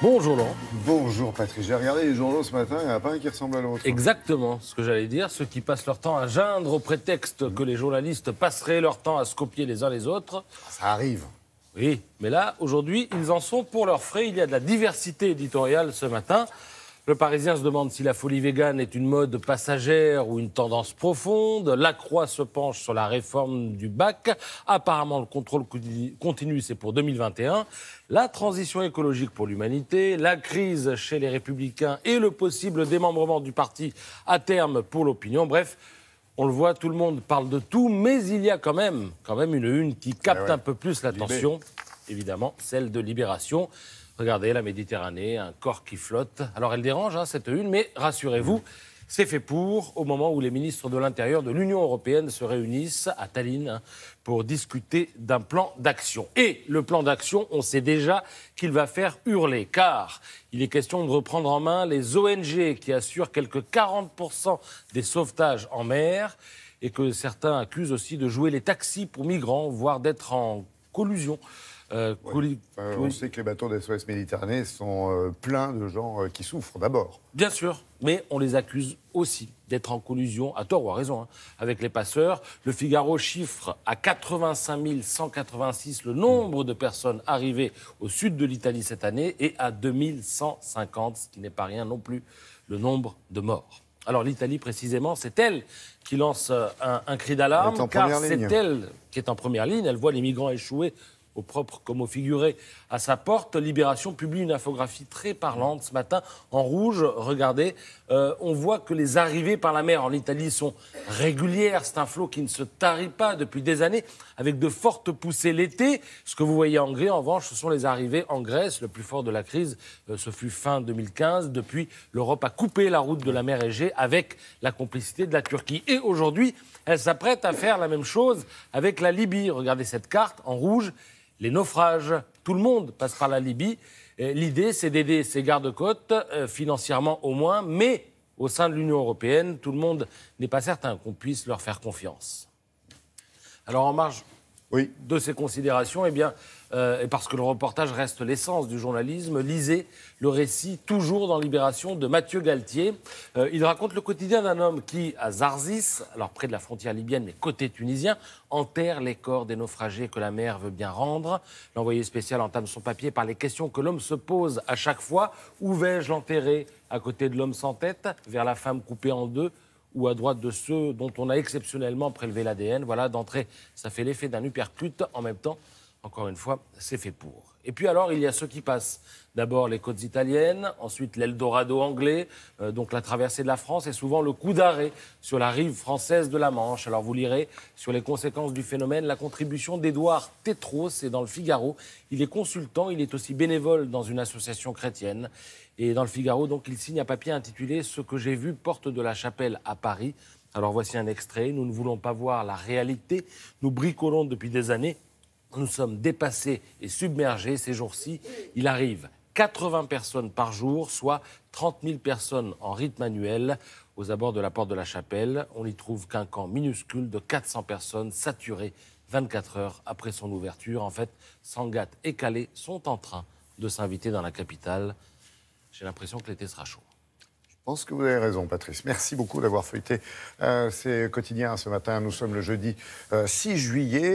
Bonjour Laurent. Bonjour Patrick, j'ai regardé les journaux ce matin, il n'y en a pas un qui ressemble à l'autre. Exactement ce que j'allais dire, ceux qui passent leur temps à geindre au prétexte que les journalistes passeraient leur temps à se copier les uns les autres. Ça arrive. Oui, mais là, aujourd'hui, ils en sont pour leurs frais. Il y a de la diversité éditoriale ce matin. Le Parisien se demande si la folie végane est une mode passagère ou une tendance profonde. La Croix se penche sur la réforme du bac. Apparemment, le contrôle continu, c'est pour 2021. La transition écologique pour l'humanité, la crise chez les Républicains et le possible démembrement du parti à terme pour l'opinion. Bref, on le voit, tout le monde parle de tout, mais il y a quand même une qui capte un peu plus l'attention, évidemment, celle de Libération. Regardez, la Méditerranée, un corps qui flotte. Alors elle dérange, cette une, mais rassurez-vous, c'est fait pour, au moment où les ministres de l'Intérieur de l'Union européenne se réunissent à Tallinn pour discuter d'un plan d'action. Et le plan d'action, on sait déjà qu'il va faire hurler, car il est question de reprendre en main les ONG qui assurent quelques 40% des sauvetages en mer et que certains accusent aussi de jouer les taxis pour migrants, voire d'être en collusion. On sait que les bateaux d'SOS Méditerranée sont pleins de gens qui souffrent d'abord. Bien sûr, mais on les accuse aussi d'être en collusion, à tort ou à raison, avec les passeurs. Le Figaro chiffre à 85 186 le nombre de personnes arrivées au sud de l'Italie cette année et à 2150, ce qui n'est pas rien non plus, le nombre de morts. Alors l'Italie, précisément, c'est elle qui lance un cri d'alarme, car c'est elle qui est en première ligne. Elle voit les migrants échouer au propre comme au figuré à sa porte. Libération publie une infographie très parlante ce matin en rouge. Regardez, on voit que les arrivées par la mer en Italie sont régulières. C'est un flot qui ne se tarit pas depuis des années, avec de fortes poussées l'été. Ce que vous voyez en gris, en revanche, ce sont les arrivées en Grèce. Le plus fort de la crise, ce fut fin 2015. Depuis, l'Europe a coupé la route de la mer Égée avec la complicité de la Turquie. Et aujourd'hui, elle s'apprête à faire la même chose avec la Libye. Regardez cette carte en rouge. Les naufrages, tout le monde passe par la Libye. L'idée, c'est d'aider ces gardes-côtes, financièrement au moins, mais au sein de l'Union européenne, tout le monde n'est pas certain qu'on puisse leur faire confiance. Alors, en marge de ces considérations, et parce que le reportage reste l'essence du journalisme, lisez le récit, toujours dans Libération, de Mathieu Galtier. Il raconte le quotidien d'un homme qui, à Zarzis, alors près de la frontière libyenne, mais côté tunisien, enterre les corps des naufragés que la mer veut bien rendre. L'envoyé spécial entame son papier par les questions que l'homme se pose à chaque fois. Où vais-je l'enterrer? À côté de l'homme sans tête, vers la femme coupée en deux, ou à droite de ceux dont on a exceptionnellement prélevé l'ADN. Voilà, d'entrée, ça fait l'effet d'un uppercut. En même temps, encore une fois, c'est fait pour. Et puis alors, il y a ceux qui passent. D'abord les côtes italiennes, ensuite l'Eldorado anglais, donc la traversée de la France et souvent le coup d'arrêt sur la rive française de la Manche. Alors vous lirez sur les conséquences du phénomène la contribution d'Édouard Tétros, c'est dans le Figaro. Il est consultant, il est aussi bénévole dans une association chrétienne. Et dans le Figaro, donc, il signe un papier intitulé « Ce que j'ai vu, porte de la Chapelle à Paris ». Alors voici un extrait. Nous ne voulons pas voir la réalité. Nous bricolons depuis des années. Nous sommes dépassés et submergés ces jours-ci. Il arrive 80 personnes par jour, soit 30 000 personnes en rythme annuel aux abords de la porte de la Chapelle. On n'y trouve qu'un camp minuscule de 400 personnes saturées 24 heures après son ouverture. En fait, Sangatte et Calais sont en train de s'inviter dans la capitale. J'ai l'impression que l'été sera chaud. Je pense que vous avez raison, Patrice. Merci beaucoup d'avoir feuilleté ces quotidiens ce matin. Nous sommes le jeudi 6 juillet.